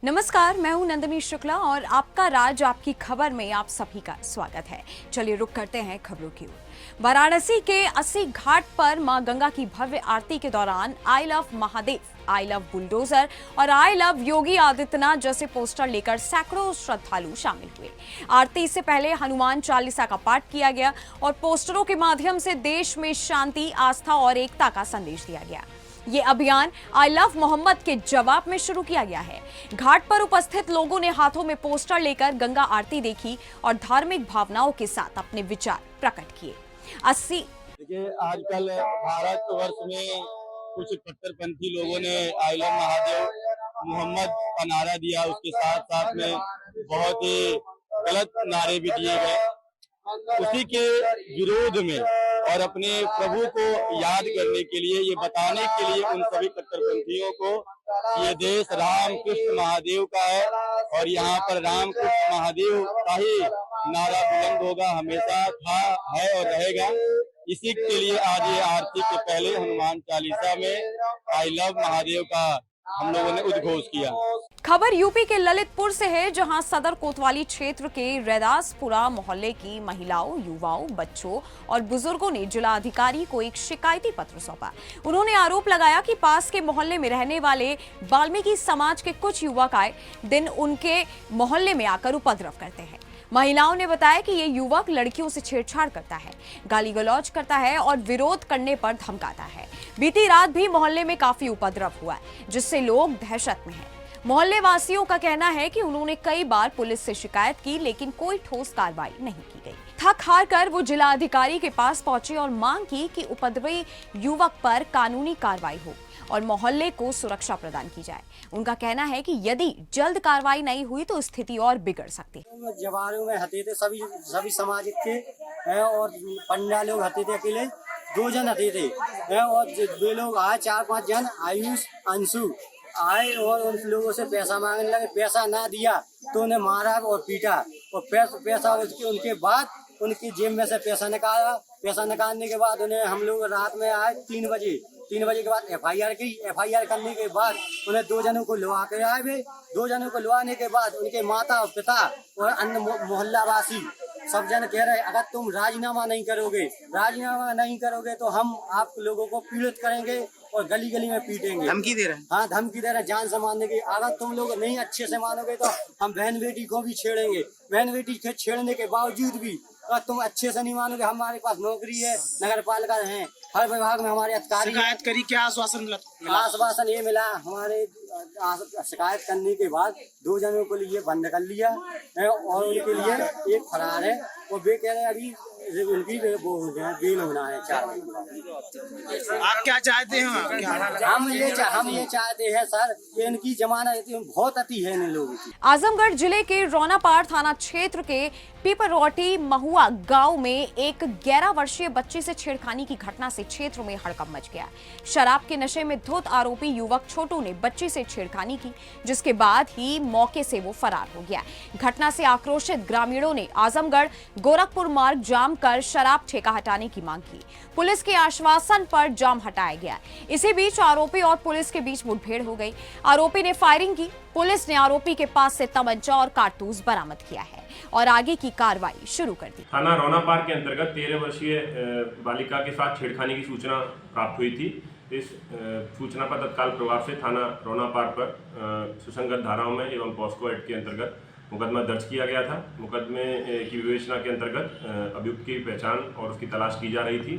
नमस्कार, मैं हूं नंदिनी शुक्ला और आपका राज आपकी खबर में आप सभी का स्वागत है। चलिए रुक करते हैं खबरों की ओर। वाराणसी के अस्सी घाट पर मां गंगा की भव्य आरती के दौरान I love Mahadev, I love bulldozer और आई लव योगी आदित्यनाथ जैसे पोस्टर लेकर सैकड़ों श्रद्धालु शामिल हुए। आरती से पहले हनुमान चालीसा का पाठ किया गया और पोस्टरों के माध्यम से देश में शांति, आस्था और एकता का संदेश दिया गया। ये अभियान आई लव मोहम्मद के जवाब में शुरू किया गया है। घाट पर उपस्थित लोगों ने हाथों में पोस्टर लेकर गंगा आरती देखी और धार्मिक भावनाओं के साथ अपने विचार प्रकट किए। देखिए, आजकल भारतवर्ष में कुछ कट्टरपंथी लोगों ने आई लव महादेव मोहम्मद का नारा दिया, उसके साथ साथ में बहुत ही गलत नारे भी दिए गए। उसी के विरोध में और अपने प्रभु को याद करने के लिए, ये बताने के लिए उन सभी कट्टरपंथियों को ये देश राम कृष्ण महादेव का है और यहाँ पर राम कृष्ण महादेव का ही नारा बुलंद होगा, हमेशा था, है और रहेगा। इसी के लिए आज ये आरती के पहले हनुमान चालीसा में आई लव महादेव का हम लोगों ने उद्घोष किया। खबर यूपी के ललितपुर से है, जहां सदर कोतवाली क्षेत्र के रैदासपुरा मोहल्ले की महिलाओं, युवाओं, बच्चों और बुजुर्गों ने जिलाधिकारी को एक शिकायती पत्र सौंपा। उन्होंने आरोप लगाया कि पास के मोहल्ले में रहने वाले वाल्मीकि समाज के कुछ युवक आए दिन उनके मोहल्ले में आकर उपद्रव करते हैं। महिलाओं ने बताया कि ये युवक लड़कियों से छेड़छाड़ करता है, गाली गलौज करता है और विरोध करने पर धमकाता है। बीती रात भी मोहल्ले में काफी उपद्रव हुआ, जिससे लोग दहशत में हैं। मोहल्ले वासियों का कहना है कि उन्होंने कई बार पुलिस से शिकायत की, लेकिन कोई ठोस कार्रवाई नहीं की गई। थक हार कर वो जिलाधिकारी के पास पहुंचे और मांग की कि उपद्रवी युवक पर कानूनी कार्रवाई हो और मोहल्ले को सुरक्षा प्रदान की जाए। उनका कहना है कि यदि जल्द कार्रवाई नहीं हुई तो स्थिति और बिगड़ सकती है। जवानों में हते थे सभी समाज के और पंडा लोग हते थे, अकेले 2 जन हते थे और वे लोग आए 4-5 जन, आयुष, अंशु आए और उन लोगों से पैसा मांगने लगे। पैसा ना दिया तो उन्हें मारा और पीटा और पैसा उनके बाद उनकी जेब में से पैसा निकाला। पैसा निकालने के बाद उन्हें हम लोग रात में आए 3 बजे के बाद एफआईआर की। एफआईआर करने के बाद उन्हें 2 जनों को लुआ के आए। वे 2 जनों को लुआने के बाद उनके माता और पिता और अन्य मोहल्ला वासी सब जन कह रहे, अगर तुम राजीनामा नहीं करोगे तो हम आप लोगों को पीड़ित करेंगे और गली गली में पीटेंगे। धमकी दे रहे हैं? हाँ, धमकी दे रहे हैं जान से मारने की। अगर तुम लोग नहीं अच्छे से मानोगे तो हम बहन बेटी को भी छेड़ेंगे। बहन बेटी के छेड़ने के बावजूद भी अगर तुम अच्छे से नहीं मानोगे, हमारे पास नौकरी है, नगर पालिका है, हर विभाग में हमारे अधिकारी। शिकायत करी, क्या आश्वासन मिला? आश्वासन ये मिला, हमारे शिकायत करने के बाद 2 जनों को लिए बंद कर लिया और उनके लिए एक फरार है और वे कह रहे हैं अभी उनकी वो हो गया, बेल होना है 4 महीने। आप क्या चाहते हैं? हम ये चाहते हैं सर, ये इनकी जमानत बहुत अति है इन लोगों की। आजमगढ़ जिले के रौनापाड़ थाना क्षेत्र के पीपरोटी महुआ गांव में एक 11 वर्षीय बच्ची से छेड़खानी की घटना से क्षेत्र में हड़कंप मच गया। शराब के नशे में धुत आरोपी युवक छोटू ने बच्ची से छेड़खानी की, जिसके बाद ही मौके से वो फरार हो गया। घटना से आक्रोशित ग्रामीणों ने आजमगढ़ गोरखपुर मार्ग जाम कर शराब ठेका हटाने की मांग की। पुलिस के आश्वासन पर जाम हटाया गया। इसी बीच आरोपी और पुलिस के बीच मुठभेड़ हो गई। आरोपी ने फायरिंग की। पुलिस ने आरोपी के पास से तमंचा और कारतूस बरामद किया है और आगे की कार्रवाई शुरू कर दी। थाना रौनापाड़ के अंतर्गत 13 वर्षीय बालिका के साथ छेड़खानी की सूचना प्राप्त हुई थी। इस सूचना पर तत्काल प्रभाव से थाना रौनापाड़ पर सुसंगत धाराओं में एवं पॉस्को एक्ट के अंतर्गत मुकदमा दर्ज किया गया था। मुकदमे की विवेचना के अंतर्गत अभियुक्त की पहचान और उसकी तलाश की जा रही थी,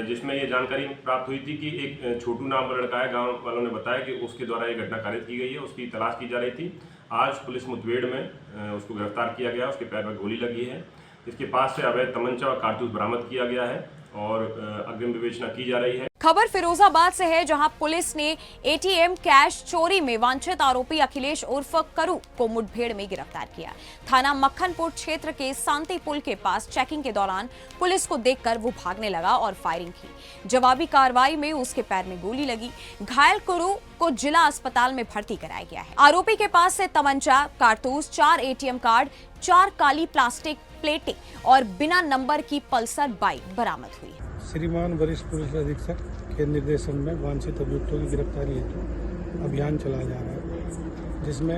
जिसमें ये जानकारी प्राप्त हुई थी कि एक छोटू नाम का लड़का है। गांव वालों ने बताया कि उसके द्वारा ये घटना कारित की गई है, उसकी तलाश की जा रही थी। आज पुलिस मुठभेड़ में उसको गिरफ्तार किया गया, उसके पैर में गोली लगी है। इसके पास से अवैध तमंचा और कारतूस बरामद किया गया है और अग्रिम विवेचना की जा रही है। खबर फिरोजाबाद से है, जहां पुलिस ने एटीएम कैश चोरी में वांछित आरोपी अखिलेश उर्फ करू को मुठभेड़ में गिरफ्तार किया। थाना मक्खनपुर क्षेत्र के शांति पुल के पास चेकिंग के दौरान पुलिस को देखकर वो भागने लगा और फायरिंग की। जवाबी कार्रवाई में उसके पैर में गोली लगी। घायल करू को जिला अस्पताल में भर्ती कराया गया है। आरोपी के पास से तमंचा, कारतूस, 4 एटीएम कार्ड, 4 काली प्लास्टिक प्लेटें और बिना नंबर की पल्सर बाइक बरामद हुई। श्रीमान वरिष्ठ पुलिस अधीक्षक के निर्देशन में वांछित अभियुक्तों की गिरफ्तारी हेतु अभियान चलाया जा रहा है, जिसमें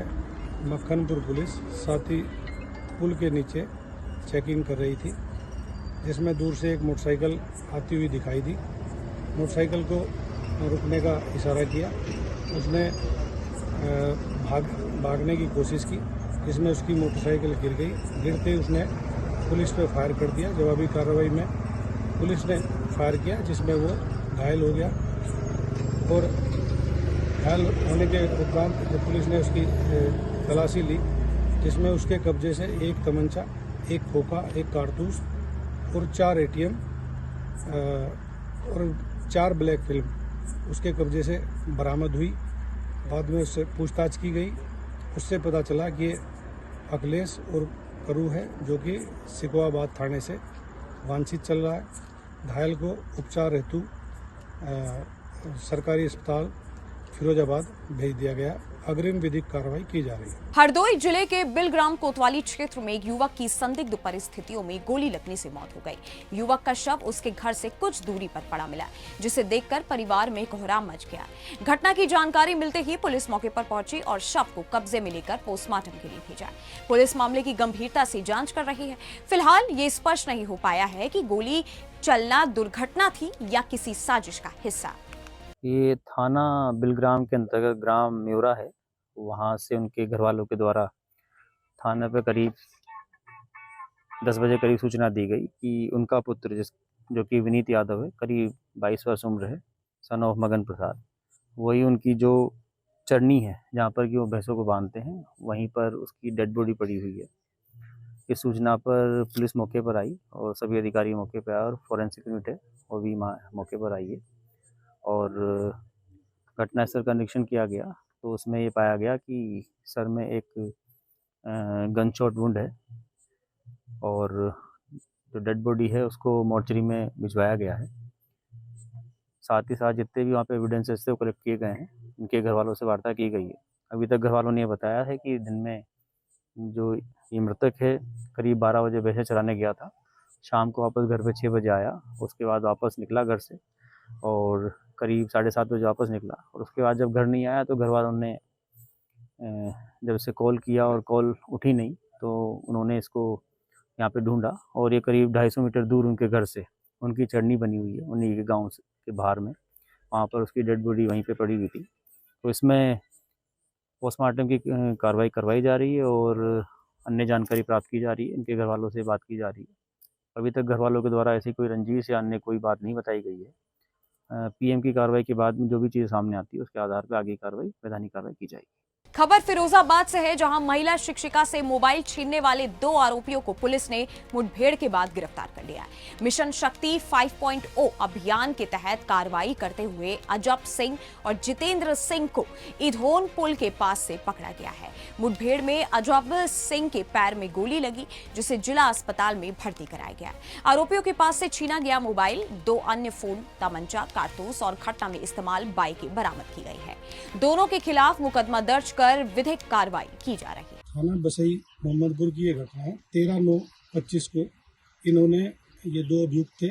मक्खनपुर पुलिस साथी पुल के नीचे चेकिंग कर रही थी, जिसमें दूर से एक मोटरसाइकिल आती हुई दिखाई दी। मोटरसाइकिल को रुकने का इशारा किया। उसने भागने की कोशिश की, जिसमें उसकी मोटरसाइकिल गिर गई। गिरते ही उसने पुलिस पे फायर कर दिया। जवाबी कार्रवाई में पुलिस ने फायर किया, जिसमें वो घायल हो गया। और घायल होने के उपरांत जब पुलिस ने उसकी तलाशी ली, जिसमें उसके कब्जे से एक तमंचा, एक खोखा, एक कारतूस और 4 ATM और 4 ब्लैक फिल्म उसके कब्जे से बरामद हुई। बाद में उससे पूछताछ की गई। उससे पता चला कि ये अखिलेश और करू है, जो कि सिकोहाबाद थाने से वांछित चल रहा है। घायल को उपचार हेतु सरकारी अस्पताल फिरोजाबाद भेज दिया गया। अग्रिम विधिक कार्रवाई की जा रही है। हरदोई जिले के बिलग्राम कोतवाली क्षेत्र में एक युवक की संदिग्ध परिस्थितियों में गोली लगने से मौत हो गई। युवक का शव उसके घर से कुछ दूरी पर पड़ा मिला, जिसे देखकर परिवार में कोहराम मच गया। घटना की जानकारी मिलते ही पुलिस मौके पर पहुंची और शव को कब्जे में लेकर पोस्टमार्टम के लिए भेजा। पुलिस मामले की गंभीरता से जांच कर रही है। फिलहाल ये स्पष्ट नहीं हो पाया है कि गोली चलना दुर्घटना थी या किसी साजिश का हिस्सा। ये थाना बिलग्राम के अंतर्गत ग्राम म्योरा है। वहाँ से उनके घर वालों के द्वारा थाने पे करीब 10 बजे करीब सूचना दी गई कि उनका पुत्र जो कि विनीत यादव है, करीब 22 वर्ष उम्र है, सन ऑफ मगन प्रसाद, वही उनकी जो चरनी है जहाँ पर कि वो भैंसों को बांधते हैं, वहीं पर उसकी डेड बॉडी पड़ी हुई है। इस सूचना पर पुलिस मौके पर आई और सभी अधिकारी मौके पर आए और फॉरेंसिक यूनिट है वो भी मौके पर आई है और घटनास्थल का निरीक्षण किया गया। तो उसमें ये पाया गया कि सर में एक गन शॉट वुंड है और जो डेड बॉडी है उसको मॉर्चरी में भिजवाया गया है। साथ ही साथ जितने भी वहाँ पे एविडेंसेस थे वो कलेक्ट किए गए हैं। इनके घर वालों से वार्ता की गई है। अभी तक घर वालों ने ये बताया है कि दिन में जो ये मृतक है करीब 12 बजे भैंसें चराने गया था, शाम को वापस घर पे 6 बजे आया। उसके बाद वापस निकला घर से और करीब 7:30 बजे वापस निकला और उसके बाद जब घर नहीं आया तो घर वालों ने जब इसे कॉल किया और कॉल उठी नहीं तो उन्होंने इसको यहाँ पे ढूंढा और ये करीब 250 मीटर दूर उनके घर से उनकी चरनी बनी हुई है उन्हीं के गांव के बाहर में, वहाँ पर उसकी डेड बॉडी वहीं पे पड़ी हुई थी। तो इसमें पोस्टमार्टम की कार्रवाई करवाई जा रही है और अन्य जानकारी प्राप्त की जा रही है। इनके घर वालों से बात की जा रही है। अभी तक घर वालों के द्वारा ऐसी कोई रंजिश या अन्य कोई बात नहीं बताई गई है। PM की कार्रवाई के बाद में जो भी चीज़ सामने आती है उसके आधार पर आगे कार्रवाई वैधानिक कार्रवाई की जाएगी। खबर फिरोजाबाद से है, जहां महिला शिक्षिका से मोबाइल छीनने वाले 2 आरोपियों को पुलिस ने मुठभेड़ के बाद गिरफ्तार कर लिया। मिशन शक्ति 5.0 अभियान के तहत कार्रवाई करते हुए अजब सिंह और जितेंद्र सिंह को इधोन पुल के पास से पकड़ा गया है। मुठभेड़ में अजब सिंह के पैर में गोली लगी, जिसे जिला अस्पताल में भर्ती कराया गया। आरोपियों के पास से छीना गया मोबाइल, 2 अन्य फोन, तमंचा, कारतूस और घटना में इस्तेमाल बाइक बरामद की गई है। दोनों के खिलाफ मुकदमा दर्ज कर विधिक कार्रवाई की जा रही है। थाना बसई मोहम्मदपुर की ये घटना है। 13/9/25 को इन्होंने, ये 2 अभियुक्त थे,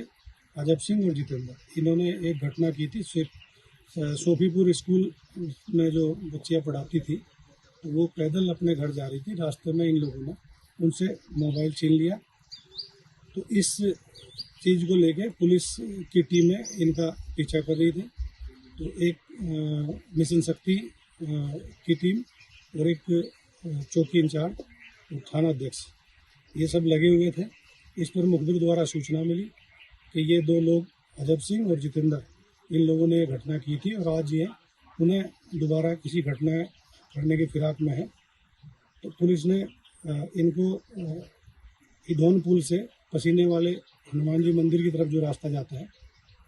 अजब सिंह और जितेंद्र, इन्होंने एक घटना की थी। सोफीपुर स्कूल में जो बच्चियाँ पढ़ाती थी, तो वो पैदल अपने घर जा रही थी। रास्ते में इन लोगों ने उनसे मोबाइल छीन लिया। तो इस चीज़ को लेके पुलिस की टीमें इनका पीछा कर रही थी। तो एक मिशन शक्ति की टीम और एक चौकी इंचार्ज और थाना अध्यक्ष, ये सब लगे हुए थे। इस पर मुखबिर द्वारा सूचना मिली कि ये 2 लोग, अजब सिंह और जितेंद्र, इन लोगों ने घटना की थी और आज ये उन्हें दोबारा किसी घटना करने के फिराक में है। तो पुलिस ने इनको इधोन पुल से पसीने वाले हनुमान जी मंदिर की तरफ जो रास्ता जाता है,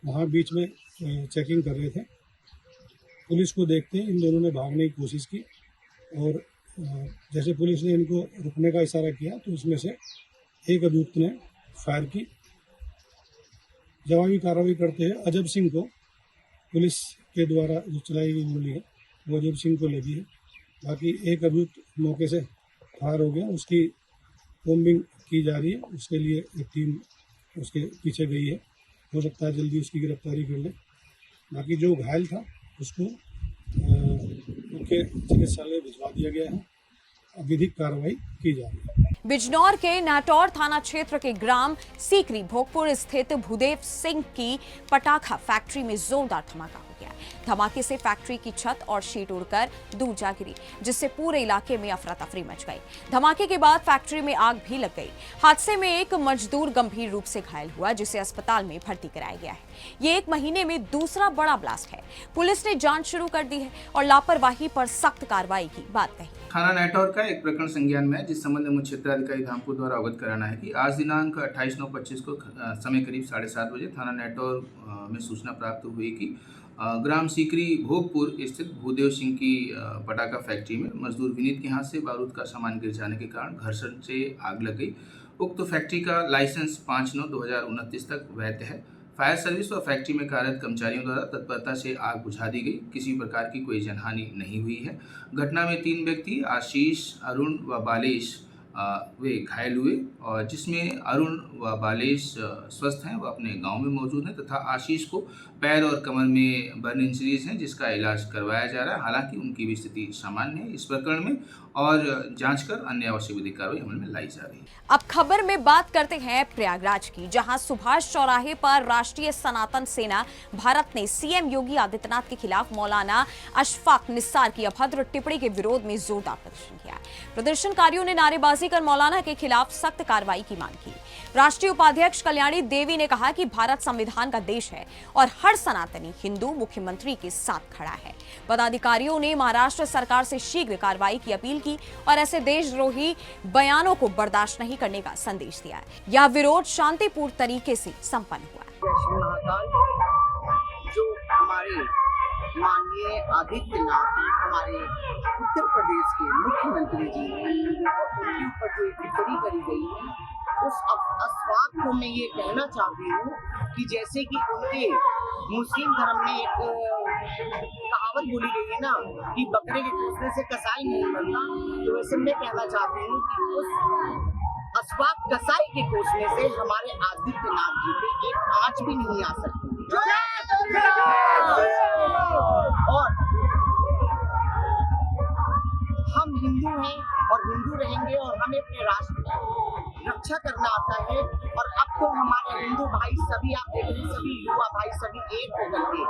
वहाँ बीच में चेकिंग कर रहे थे। पुलिस को देखते इन दोनों ने भागने की कोशिश की और जैसे पुलिस ने इनको रुकने का इशारा किया तो उसमें से एक अभियुक्त ने फायर की। जवाबी कार्रवाई करते हुए अजब सिंह को, पुलिस के द्वारा जो चलाई गई गोली है वो अजब सिंह को लगी है। बाकी एक अभियुक्त मौके से फरार हो गया, उसकी कॉम्बिंग की जा रही है। उसके लिए एक टीम उसके पीछे गई है, हो सकता है जल्दी उसकी गिरफ्तारी कर ले। बाकी जो घायल था उसको उनके चिकित्सालय भिजवा दिया गया है विधिक कार्रवाई की जा रही है। बिजनौर के नाटौर थाना क्षेत्र के ग्राम सीकरी भोगपुर स्थित भूदेव सिंह की पटाखा फैक्ट्री में जोरदार धमाका हो गया। धमाके से फैक्ट्री की छत और शीट उड़कर दूर जा गिरी, जिससे पूरे इलाके में अफरा तफरी मच गई। धमाके के बाद फैक्ट्री में आग भी लग गई। हादसे में एक मजदूर गंभीर रूप से घायल हुआ, जिसे अस्पताल में भर्ती कराया गया है। ये एक महीने में दूसरा बड़ा ब्लास्ट है। पुलिस ने जांच शुरू कर दी है और लापरवाही पर सख्त कार्रवाई की बात कही। थाना नेटौर का एक प्रकरण संज्ञान में है, जिस संबंध में मुख्य क्षेत्राधिकारी धामपुर द्वारा अवगत कराना है कि आज दिनांक 28/9/25 को समय करीब 7:30 बजे थाना नेटौर में सूचना प्राप्त हुई कि ग्राम सीकरी भोगपुर स्थित भूदेव सिंह की पटाखा फैक्ट्री में मजदूर विनीत के हाथ से बारूद का सामान गिर जाने के कारण घर्षण से आग लग गई। उक्त फैक्ट्री का लाइसेंस 5/9/2029 तक वैध है। फायर सर्विस और फैक्ट्री में कार्यरत कर्मचारियों द्वारा तत्परता से आग बुझा दी गई। किसी प्रकार की कोई जनहानि नहीं हुई है। घटना में 3 व्यक्ति आशीष, अरुण व बालेश वे घायल हुए, और जिसमें अरुण व बालेश स्वस्थ हैं, वह अपने गांव में मौजूद हैं, तथा आशीष को पैर और कमर में बर्न इंजरीज हैं, जिसका इलाज करवाया जा रहा है। हालांकि उनकी भी स्थिति सामान्य है। इस प्रकरण में और जांच कर अन्य आवश्यक विधिक कार्रवाई अमल में लाई जा रही है। अब खबर में बात करते हैं प्रयागराज की, जहां सुभाष चौराहे पर राष्ट्रीय सनातन सेना भारत ने सीएम योगी आदित्यनाथ के खिलाफ मौलाना अशफाक निस्सार की अभद्र टिप्पणी के विरोध में जोरदार प्रदर्शन किया। प्रदर्शनकारियों ने नारेबाजी कर मौलाना के खिलाफ सख्त कार्रवाई की मांग की। राष्ट्रीय उपाध्यक्ष कल्याणी देवी ने कहा कि भारत संविधान का देश है और हर सनातनी हिंदू मुख्यमंत्री के साथ खड़ा है। पदाधिकारियों ने महाराष्ट्र सरकार से शीघ्र कार्रवाई की अपील की और ऐसे देशद्रोही बयानों को बर्दाश्त नहीं करने का संदेश दिया है। यह विरोध शांतिपूर्ण तरीके से संपन्न हुआ। श्री महाकाल जो हमारे माननीय आदित्यनाथ हमारे उत्तर प्रदेश के मुख्यमंत्री जी हैं और उनके ऊपर जो टिप्पणी करी गई है, उस अफवाह को मैं ये कहना चाहती हूँ कि जैसे कि उनके मुस्लिम धर्म में एक कहावत बोली गई है ना कि बकरे के कोसने से कसाई नहीं बनता, तो वैसे मैं कहना चाहती हूँ कि उस अशफाक कसाई के कोसने से हमारे आदित्यनाथ जी पे एक आंच भी नहीं आ सकती। और हम हिंदू हैं और हिंदू रहेंगे और हमें अपने राष्ट्र की रक्षा करना आता है। और अब तो हमारे हिंदू भाई सभी, आप देख रहे हैं, सभी युवा भाई सभी एक होकर के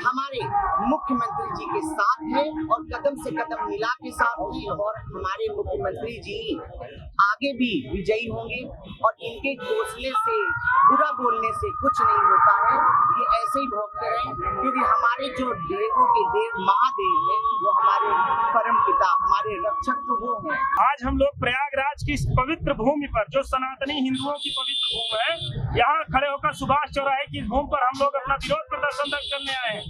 हमारे मुख्यमंत्री जी के साथ हैं और कदम से कदम मिला के साथ हैं। और हमारे मुख्यमंत्री जी आगे भी विजयी होंगे और इनके घोषणे से, बुरा बोलने से कुछ नहीं होता है। ये ऐसे ही भोगते रहे, क्योंकि हमारे जो देवों के देव महादेव है वो हमारे परम पिता, हमारे रक्षक तो वो हैं। आज हम लोग प्रयागराज की इस पवित्र भूमि पर, जो सनातनी हिंदुओं की पवित्र भूमि है, यहाँ खड़े होकर सुभाष चौराहे की भूमि पर हम लोग अपना विरोध प्रदर्शन दर्ज करने आए हैं।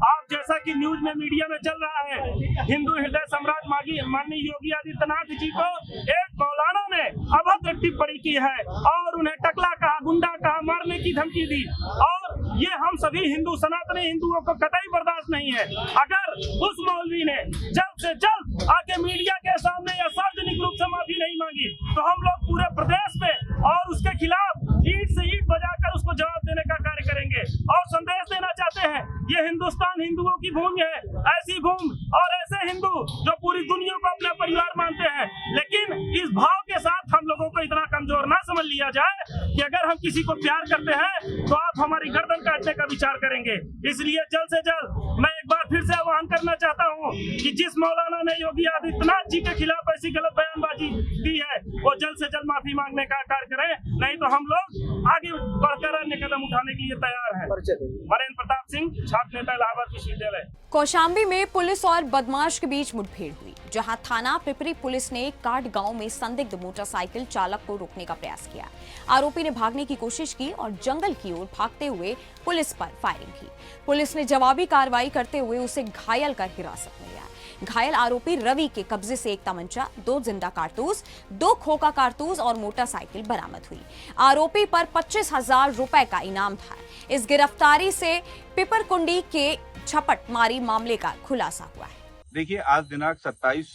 आप जैसा कि न्यूज में, मीडिया में चल रहा है, हिंदू हृदय सम्राट माननीय योगी आदित्यनाथ जी को एक मौलाना ने अभद्र टिप्पणी की है और उन्हें टकला कहा, गुंडा कहा, मारने की धमकी दी। और ये हम सभी हिंदू, सनातनी हिंदुओं को कतई बर्दाश्त नहीं है। अगर उस मौलवी ने जल्द से जल्द आके मीडिया के सामने या सार्वजनिक रूप से माफी नहीं मांगी, तो हम लोग पूरे प्रदेश में और उसके खिलाफ ईंट से ईंट बजाकर उसको जवाब देने का कार्य करेंगे। और संदेश देना चाहते हैं, ये हिंदुस्तान हिंदुओं की भूमि है, ऐसी भूमि और ऐसे हिंदू जो पूरी दुनिया को अपना परिवार मानते हैं। लेकिन इस भाव के साथ हम लोगों को इतना कमजोर ना समझ लिया जाए कि अगर हम किसी को प्यार करते हैं तो आप हमारी गर्दन काटने का विचार करेंगे। इसलिए जल्द से जल्द मैं एक बार फिर से आह्वान करना चाहता हूँ कि जिस मौलाना ने योगी आदित्यनाथ जी के खिलाफ ऐसी गलत बयानबाजी दी है, वो जल्द से जल्द माफी मांगने का कार्य करें, नहीं तो हम लोग आगे बढ़कर अन्य कदम उठाने के लिए तैयार हैं। वरेंद्र प्रताप सिंह, छात्र नेता, इलाहाबाद विश्वविद्यालय। कौशाम्बी में पुलिस और बदमाश के बीच मुठभेड़ हुई, जहां थाना पिपरी पुलिस ने काट गांव में संदिग्ध मोटरसाइकिल चालक को रोकने का प्रयास किया। आरोपी ने भागने की कोशिश की और जंगल की ओर भागते हुए पुलिस पर फायरिंग की। पुलिस ने जवाबी कार्रवाई करते हुए उसे घायल कर हिरासत में लिया। घायल आरोपी रवि के कब्जे से एक तमंचा, 2 जिंदा कारतूस, 2 खोखा कारतूस और मोटरसाइकिल बरामद हुई। आरोपी पर 25,000 रुपए का इनाम था। इस गिरफ्तारी से पिपरकुंडी के झपट मारी मामले का खुलासा हुआ है। देखिए, आज दिनांक 27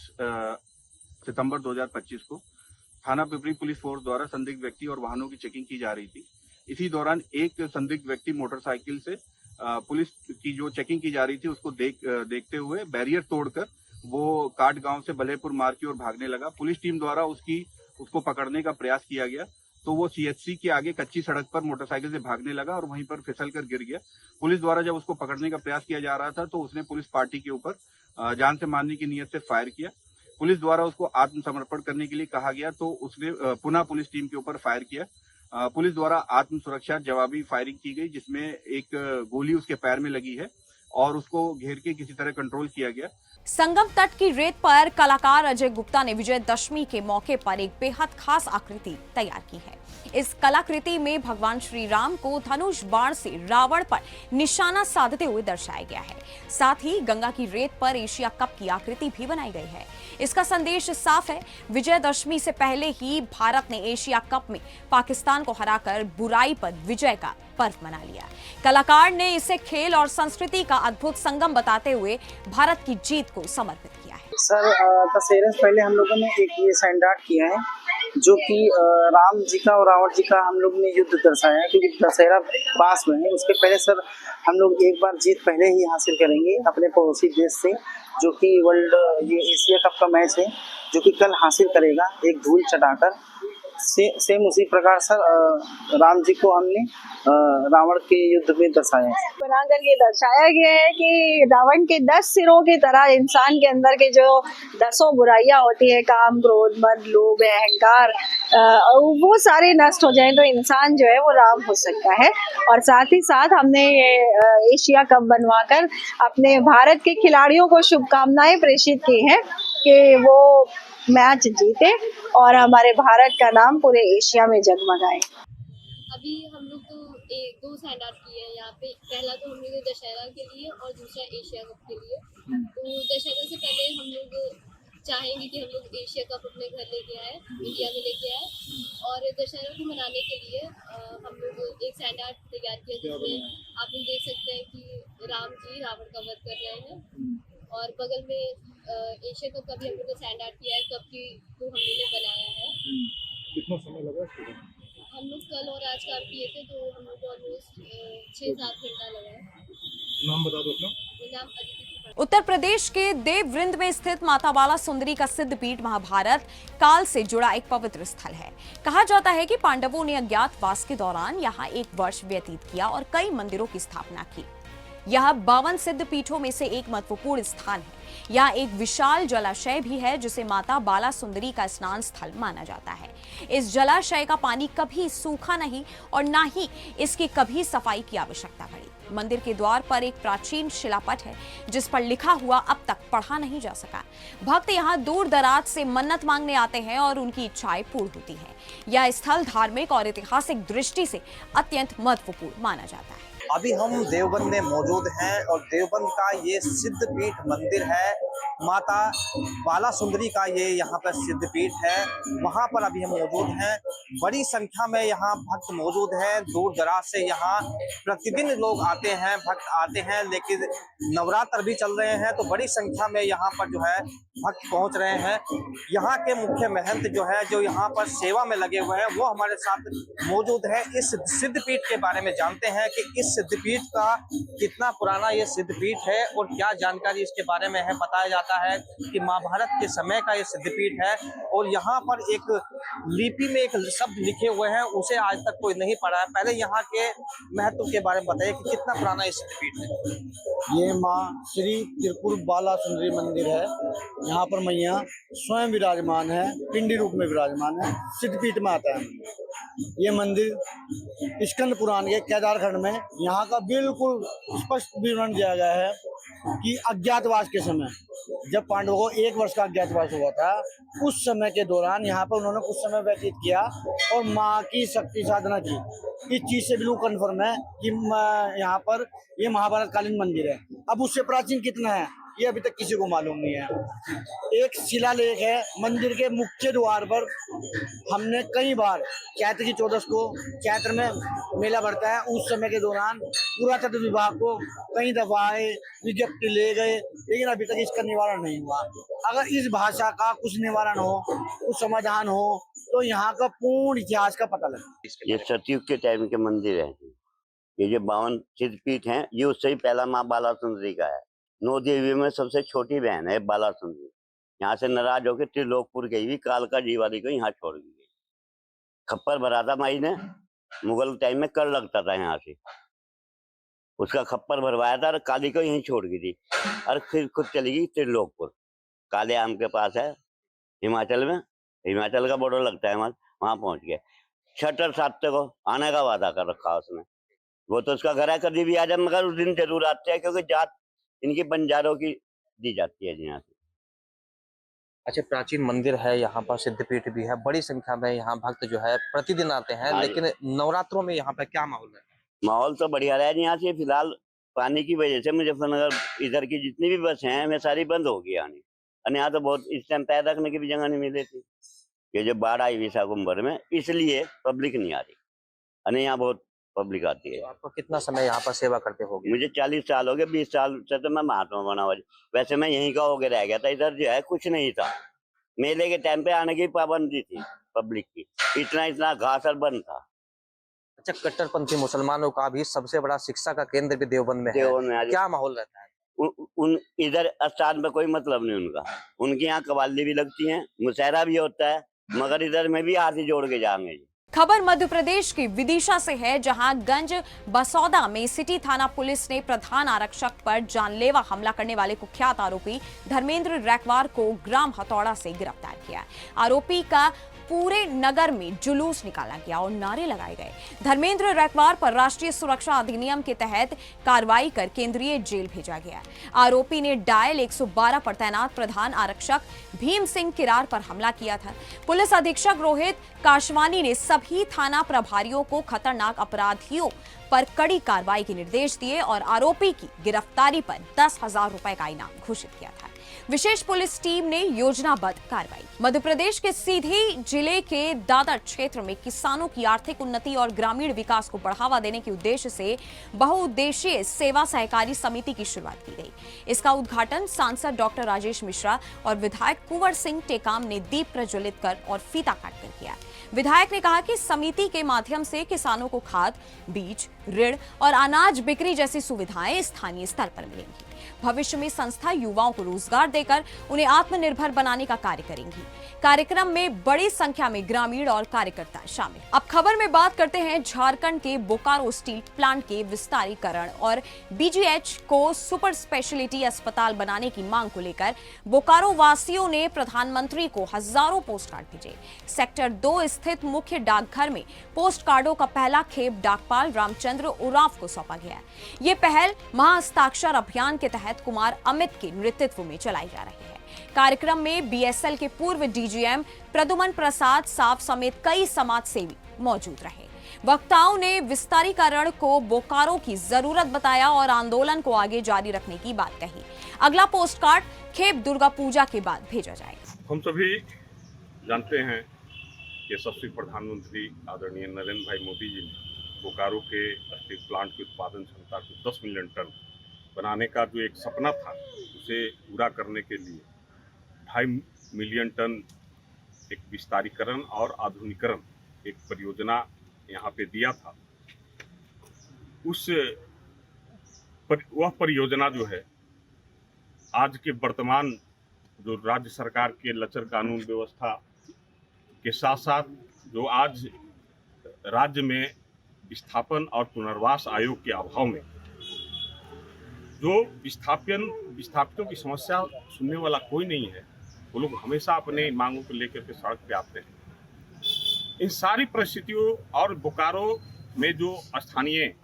सितंबर 2025 को थाना पिपरी पुलिस फोर्स द्वारा संदिग्ध व्यक्ति और वाहनों की चेकिंग की जा रही थी। इसी दौरान एक संदिग्ध व्यक्ति मोटरसाइकिल से पुलिस की जो चेकिंग की जा रही थी उसको देखते हुए बैरियर तोड़कर वो काट गांव से बल्हेपुर मार्ग की ओर भागने लगा। पुलिस टीम द्वारा उसको पकड़ने का प्रयास किया गया तो वो सीएचसी के आगे कच्ची सड़क पर मोटरसाइकिल से भागने लगा और वहीं पर फिसल कर गिर गया। पुलिस द्वारा जब उसको पकड़ने का प्रयास किया जा रहा था तो उसने पुलिस पार्टी के ऊपर जान से मारने की नीयत से फायर किया। पुलिस द्वारा उसको आत्मसमर्पण करने के लिए कहा गया तो उसने पुनः पुलिस टीम के ऊपर फायर किया। पुलिस द्वारा आत्म सुरक्षा जवाबी फायरिंग की गई, जिसमें एक गोली उसके पैर में लगी है और उसको घेर के किसी तरह कंट्रोल किया गया। संगम तट की रेत पर कलाकार अजय गुप्ता ने विजयदशमी के मौके पर एक बेहद खास आकृति तैयार की है। इस कलाकृति में भगवान श्री राम को धनुष बाण से रावण पर निशाना साधते हुए दर्शाया गया है। साथ ही गंगा की रेत पर एशिया कप की आकृति भी बनाई गई है। इसका संदेश साफ है, विजयदशमी से पहले ही भारत ने एशिया कप में पाकिस्तान को हराकर बुराई पर विजय का पर्व मना लिया। कलाकार ने इसे खेल और संस्कृति का अद्भुत संगम बताते हुए भारत की जीत को समर्पित किया है। सर, दशहरे से पहले हम लोगों ने एक ये साइन आर्ट किया है जो कि राम जी का और रावण जी का हम लोग ने युद्ध दर्शाया है, क्योंकि दशहरा पास में है। उसके पहले सर हम लोग एक बार जीत पहले ही हासिल करेंगे अपने पड़ोसी देश से, जो कि वर्ल्ड ये एशिया कप का मैच है जो कि कल हासिल करेगा एक धूल चटाकर। सेम उसी प्रकार सर राम जी को हमने रावण के युद्ध में दर्शाया है। बनाकर ये दर्शाया गया है कि रावण के 10 सिरों की तरह इंसान के अंदर के जो 10 बुराइयां होती है, काम, क्रोध, मद, लोभ, अहंकार, वो सारे नष्ट हो जाएं तो इंसान जो है वो राम हो सकता है। और साथ ही साथ हमने ये एशिया कप बनवाकर अपने भारत के खिलाड़ियों को शुभकामनाएं प्रेषित की हैं कि वो मैच जीते और हमारे भारत का नाम पूरे एशिया में जगमगाए। अभी हम लोग तो 2 साइन आर्ट किए हैं यहाँ पे। पहला तो हम लोग दशहरा के लिए और दूसरा एशिया कप के लिए। तो दशहरा से पहले हम लोग चाहेंगे कि हम लोग एशिया कप अपने घर लेके आए, इंडिया में लेके आए। और दशहरा को मनाने के लिए हम लोग एक सैंड आर्ट तैयार किया जिसमें आप लोग देख सकते हैं कि राम जी रावण का वध कर रहे हैं। और बगल में एशिया कप का भी हम लोग ने सैंड आर्ट किया है, कप की को हम लोग ने बनाया है। कितना समय लगा? हम लोग कल और आज काम किए थे तो हम लोग को ऑलमोस्ट 6-7 घंटा लगा है। नाम बता दो अपना। नाम अदिति। उत्तर प्रदेश के देववृंद में स्थित माता बाला सुंदरी का सिद्धपीठ महाभारत काल से जुड़ा एक पवित्र स्थल है। कहा जाता है कि पांडवों ने अज्ञातवास के दौरान यहाँ 1 वर्ष व्यतीत किया और कई मंदिरों की स्थापना की। यह 52 सिद्ध पीठों में से एक महत्वपूर्ण स्थान है। यहाँ एक विशाल जलाशय भी है जिसे माता बाला सुंदरी का स्नान स्थल माना जाता है। इस जलाशय का पानी कभी सूखा नहीं और ना ही इसकी कभी सफाई की आवश्यकता पड़ी। मंदिर के द्वार पर एक प्राचीन शिलापट है जिस पर लिखा हुआ अब तक पढ़ा नहीं जा सका। भक्त यहाँ दूर दराज से मन्नत मांगने आते हैं और उनकी इच्छाएं पूर्ण होती हैं। यह स्थल धार्मिक और ऐतिहासिक दृष्टि से अत्यंत महत्वपूर्ण माना जाता है। अभी हम देवबंद में मौजूद हैं और देवबंद का ये सिद्धपीठ मंदिर है। माता बाला सुंदरी का ये यहाँ पर सिद्धपीठ है, वहाँ पर अभी हम मौजूद हैं। बड़ी संख्या में यहाँ भक्त मौजूद हैं। दूर दराज से यहाँ प्रतिदिन लोग आते हैं, भक्त आते हैं। लेकिन नवरात्र भी चल रहे हैं तो बड़ी संख्या में यहाँ पर जो है भक्त पहुँच रहे हैं। यहाँ के मुख्य महंत जो है, जो यहाँ पर सेवा में लगे हुए हैं, वो हमारे साथ मौजूद है। इस सिद्धपीठ के बारे में जानते हैं कि इस सिद्धपीठ का कितना पुराना ये सिद्धपीठ है और क्या जानकारी इसके बारे में है। बताया जाता है कि महाभारत के समय का ये सिद्धपीठ है और यहाँ पर एक लिपि में एक शब्द लिखे हुए हैं, उसे आज तक कोई नहीं पढ़ा है। पहले यहाँ के महत्व के बारे में बताइए कि कितना पुराना ये सिद्धपीठ है। ये माँ श्री त्रिपुर बाला सुंदरी मंदिर है। यहाँ पर मैया स्वयं विराजमान है, पिंडी रूप में विराजमान है, सिद्धपीठ में आता है। ये मंदिर स्कंद पुराण के केदारखंड में यहाँ का बिल्कुल स्पष्ट विवरण दिया गया है कि अज्ञातवास के समय जब पांडवों को 1 वर्ष का अज्ञातवास हुआ था, उस समय के दौरान यहाँ पर उन्होंने कुछ समय व्यतीत किया और माँ की शक्ति साधना की। इस चीज से बिल्कुल कन्फर्म है कि यहाँ पर ये महाभारत कालीन मंदिर है। अब उससे प्राचीन कितना है ये अभी तक किसी को मालूम नहीं है। एक शिलालेख है मंदिर के मुख्य द्वार पर। हमने कई बार चैत्र की 14 को चैत्र में मेला बढ़ता है, उस समय के दौरान पुरातत्व विभाग को कई दफाएं विज्ञप्ति ले गए, लेकिन अभी तक इसका निवारण नहीं हुआ। अगर इस भाषा का कुछ निवारण हो, कुछ समाधान हो तो यहाँ का पूर्ण इतिहास का पता लगे। ये सतयुग के टाइम के मंदिर है। ये जो 52 सिद्धपीठ हैं, ये उससे ही पहला माँ बाला सुंदरी का है। 9 देवी में सबसे छोटी बहन है बाला सुंदरी। यहाँ से नाराज होकर त्रिलोकपुर गई हुई, कालका जीवाली को यहाँ छोड़ गई। खप्पर भरा था माई ने, मुगल टाइम में कर लगता था यहाँ से, उसका खप्पर भरवाया था और काली को यहीं छोड़ गई थी। और फिर खुद चली गई त्रिलोकपुर, काले आम के पास है हिमाचल में, हिमाचल का बॉर्डर लगता है वहां पहुंच गया। 6 और 7 को आने का वादा कर रखा उसने। वो तो उसका घर है, कभी भी आ जाए, मगर उस दिन जरूर आते हैं क्योंकि जात इनकी बंजारों की दी जाती है यहाँ से। अच्छा, प्राचीन मंदिर है, यहाँ पर सिद्धपीठ भी है, बड़ी संख्या में यहाँ भक्त जो है प्रतिदिन आते हैं। लेकिन नवरात्रों में यहाँ पे क्या माहौल है? माहौल तो बढ़िया रहा है यहाँ से। फिलहाल पानी की वजह से मुजफ्फरनगर इधर की जितनी भी बस हैं वे सारी बंद हो गई आनी। और यहाँ तो बहुत इस टाइम पैर रखने की भी जगह नहीं मिली थी। ये जो बाढ़ आई विशाखुम्बर में, इसलिए पब्लिक नहीं आ रही। और यहाँ बहुत पब्लिक आती है। तो आपको कितना समय यहाँ पर सेवा करते होगे? मुझे 40 साल हो गए। 20 साल से तो मैं महात्मा बना हुआ। वैसे मैं यहीं का होके रह गया था। इधर जो है कुछ नहीं था। मेले के टाइम पे आने की पाबंदी थी पब्लिक की, इतना घास और बंद था। अच्छा, कट्टरपंथी मुसलमानों का भी सबसे बड़ा शिक्षा का केंद्र भी देवबंद में है। क्या माहौल रहता है? उन इधर स्थान में कोई मतलब नहीं उनका। उनके यहाँ कवाली भी लगती है, मुशायरा भी होता है, मगर इधर में भी हाथ ही जोड़ के जाएंगे। खबर मध्य प्रदेश के विदिशा से है, जहां गंज बसौदा में सिटी थाना पुलिस ने प्रधान आरक्षक पर जानलेवा हमला करने वाले कुख्यात आरोपी धर्मेंद्र रैकवार को ग्राम हथौड़ा से गिरफ्तार किया। आरोपी का पूरे नगर में जुलूस निकाला गया और नारे लगाए गए। धर्मेंद्र रैकवार पर राष्ट्रीय सुरक्षा अधिनियम के तहत कार्रवाई कर केंद्रीय जेल भेजा गया। आरोपी ने डायल 112 पर तैनात प्रधान आरक्षक भीम सिंह किरार पर हमला किया था। पुलिस अधीक्षक रोहित काशवानी ने सभी थाना प्रभारियों को खतरनाक अपराधियों पर कड़ी कार्रवाई के निर्देश दिए और आरोपी की गिरफ्तारी पर 10,000 रुपए का इनाम घोषित किया था। विशेष पुलिस टीम ने योजनाबद्ध कार्रवाई। मध्य प्रदेश के सीधी जिले के दादर क्षेत्र में किसानों की आर्थिक उन्नति और ग्रामीण विकास को बढ़ावा देने के उद्देश्य से बहुउद्देशीय सेवा सहकारी समिति की शुरुआत की गई। इसका उद्घाटन सांसद डॉक्टर राजेश मिश्रा और विधायक कुंवर सिंह टेकाम ने दीप प्रज्वलित कर और फीता काटकर किया। विधायक ने कहा कि समिति के माध्यम से किसानों को खाद, बीज, ऋण और अनाज बिक्री जैसी सुविधाएं स्थानीय स्तर पर मिलेंगी। भविष्य में संस्था युवाओं को रोजगार देकर उन्हें आत्मनिर्भर बनाने का कार्य करेंगी। कार्यक्रम में बड़ी संख्या में ग्रामीण और कार्यकर्ता शामिल। अब खबर में बात करते हैं झारखंड के बोकारो स्टील प्लांट के विस्तारीकरण और बीजीएच को सुपर स्पेशलिटी अस्पताल बनाने की मांग को लेकर बोकारो वासियों ने प्रधानमंत्री को हजारों पोस्ट कार्ड भेजे। सेक्टर 2 स्थित मुख्य डाकघर में पोस्ट कार्डों का पहला खेप डाकपाल रामचंद्र उरांव को सौंपा गया। ये पहल महाहस्ताक्षर अभियान के तहत कुमार अमित के नेतृत्व में चलाई जा रही है। कार्यक्रम में बीएसएल के पूर्व डीजीएम प्रदुमन प्रसाद साफ समेत कई समाज सेवी मौजूद रहे। वक्ताओं ने विस्तारीकरण को बोकारो की जरूरत बताया और आंदोलन को आगे जारी रखने की बात कही। अगला पोस्ट कार्ड खेप दुर्गा पूजा के बाद भेजा जाएगा। हम सभी जानते हैं कि यशस्वी प्रधानमंत्री आदरणीय नरेंद्र भाई मोदी जी ने बोकारो के स्टील प्लांट की उत्पादन क्षमता को 10 मिलियन टन बनाने का जो एक सपना था, उसे पूरा करने के लिए 2.5 मिलियन टन एक विस्तारीकरण और आधुनिकीकरण एक परियोजना यहाँ पे दिया था। वह परियोजना जो है आज के वर्तमान जो राज्य सरकार के लचर कानून व्यवस्था के साथ साथ जो आज राज्य में विस्थापन और पुनर्वास आयोग के अभाव में जो विस्थापितों की समस्या सुनने वाला कोई नहीं है, वो लोग हमेशा अपने मांगों को लेकर के सड़क पे आते हैं। इन सारी परिस्थितियों और बोकारो में जो स्थानीय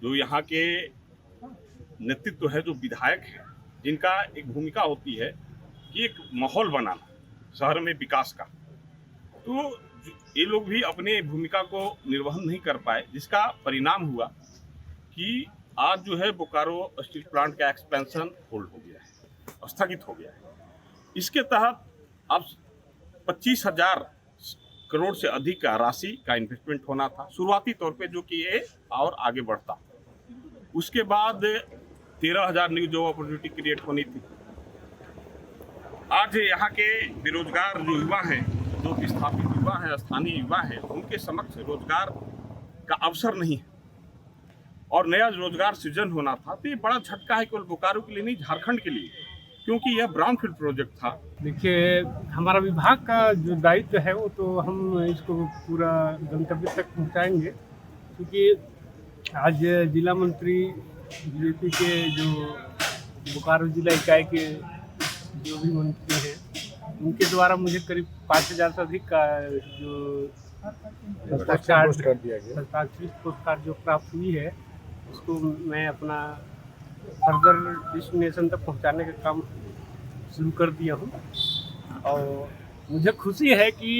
जो यहाँ के नेतृत्व है, जो विधायक हैं, जिनका एक भूमिका होती है कि एक माहौल बनाना शहर में विकास का, तो ये लोग भी अपने भूमिका को निर्वहन नहीं कर पाए, जिसका परिणाम हुआ कि आज जो है बोकारो स्टील प्लांट का एक्सपेंशन होल्ड हो गया है, स्थगित हो गया है। इसके तहत अब 25,000 करोड़ से अधिक का राशि का इन्वेस्टमेंट होना था शुरुआती तौर पे, जो कि ये और आगे बढ़ता। उसके बाद 13,000 न्यू जॉब अपॉर्चुनिटी क्रिएट होनी थी। आज यहाँ के बेरोजगार जो युवा हैं, जो विस्थापित युवा हैं, स्थानीय युवा हैं, उनके समक्ष रोजगार का अवसर नहीं है। और नया रोजगार सृजन होना था। तो ये बड़ा झटका है केवल बोकारो के लिए नहीं, झारखंड के लिए, क्योंकि यह ब्राउनफील्ड प्रोजेक्ट था। देखिए, हमारा विभाग का जो दायित्व है वो तो हम इसको पूरा गंतव्य तक पहुंचाएंगे, क्योंकि आज जिला मंत्री बीजेपी के जो बोकारो जिला इकाई के जो भी मंत्री हैं उनके द्वारा मुझे करीब 5000 से अधिक का जो हस्ताक्षरित पोस्ट कार्ड जो प्राप्त हुई है उसको मैं अपना फर्दर डेस्टिनेशन तक पहुंचाने का काम शुरू कर दिया हूं। और मुझे खुशी है कि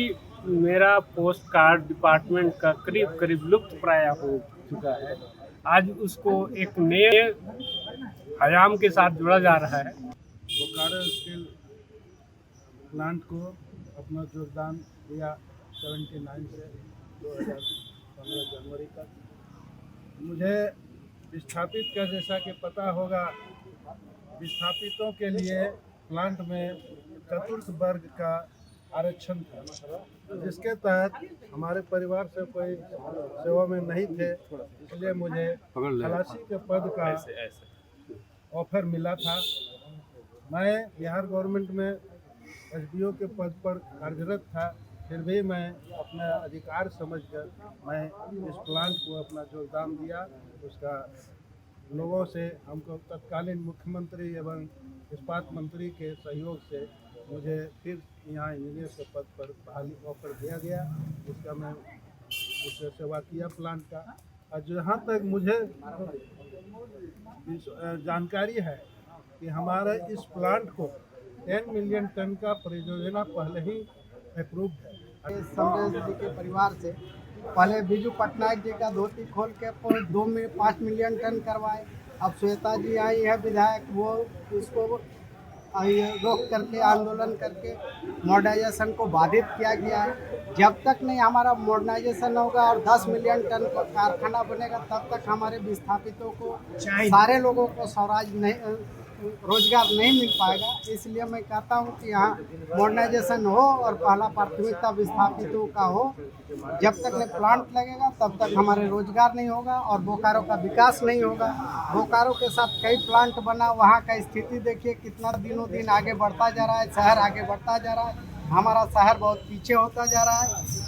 मेरा पोस्ट कार्ड डिपार्टमेंट का करीब करीब लुप्त प्राय हो चुका है। आज उसको एक नए आयाम के साथ जोड़ा जा रहा है। बोकारो स्टील प्लांट को अपना योगदान दिया 79 से 2015 जनवरी तक। मुझे विस्थापित का जैसा कि पता होगा, विस्थापितों के लिए प्लांट में चतुर्थ वर्ग का आरक्षण था, जिसके तहत हमारे परिवार से कोई सेवा में नहीं थे, इसलिए मुझे खलासी के पद का ऑफर मिला था। मैं बिहार गवर्नमेंट में एसडीओ के पद पर कार्यरत था, फिर भी मैं अपना अधिकार समझकर मैं इस प्लांट को अपना योगदान दिया। उसका लोगों से हमको तत्कालीन मुख्यमंत्री एवं इस्पात मंत्री के सहयोग से मुझे फिर यहाँ इंजीनियर के पद पर बहाली ऑफर दिया गया, जिसका मैं उससे सेवा किया प्लांट का। और जहाँ तक मुझे जानकारी है कि हमारा इस प्लांट को 10 मिलियन टन का परियोजना पहले ही अप्रूव्ड है। समरेश जी के परिवार से पहले बीजू पटनायक जी का धोती खोल के 5 मिलियन टन करवाए। अब श्वेता जी आई है विधायक, वो उसको रोक करके आंदोलन करके मॉडर्नाइजेशन को बाधित किया गया है। जब तक नहीं हमारा मॉडर्नाइजेशन होगा और 10 मिलियन टन का कारखाना बनेगा, तब तक हमारे विस्थापितों को, सारे लोगों को स्वराज नहीं, रोजगार नहीं मिल पाएगा। इसलिए मैं कहता हूं कि यहाँ मॉडर्नाइजेशन हो और पहला प्राथमिकता विस्थापितों का हो। जब तक नहीं प्लांट लगेगा तब तक हमारे रोजगार नहीं होगा और बोकारो का विकास नहीं होगा। बोकारो के साथ कई प्लांट बना, वहाँ का स्थिति देखिए कितना दिनों दिन आगे बढ़ता जा रहा है, शहर आगे बढ़ता जा रहा है, हमारा शहर बहुत पीछे होता जा रहा है।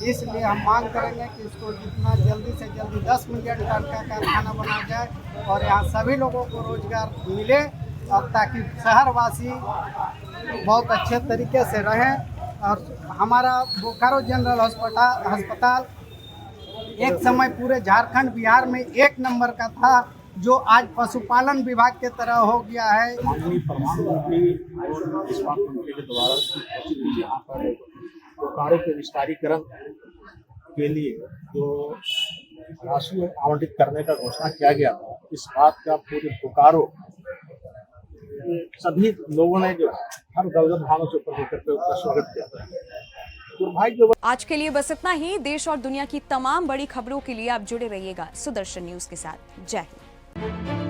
इसलिए हम मांग करेंगे कि इसको जितना जल्दी से जल्दी 10 मिलियन टन का कारखाना बनाया जाए और यहाँ सभी लोगों को रोजगार मिले, और ताकि शहरवासी बहुत अच्छे तरीके से रहें। और हमारा बोकारो जनरल अस्पताल एक समय पूरे झारखंड बिहार में 1 नंबर का था, जो आज पशुपालन विभाग के तरह हो गया है। माननीय प्रधानमंत्री और इस्पात मंत्री के द्वारा यहाँ पर बोकारो के विस्तारीकरण के लिए जो राशि आवंटित करने का घोषणा किया गया था, इस बात का पूरे बोकारो सभी लोगों ने जो हर दर्जन भावों से ऊपर होकर के उसका स्वागत किया था। आज के लिए बस इतना ही। देश और दुनिया की तमाम बड़ी खबरों के लिए आप जुड़े रहिएगा सुदर्शन न्यूज के साथ। जय हिंद।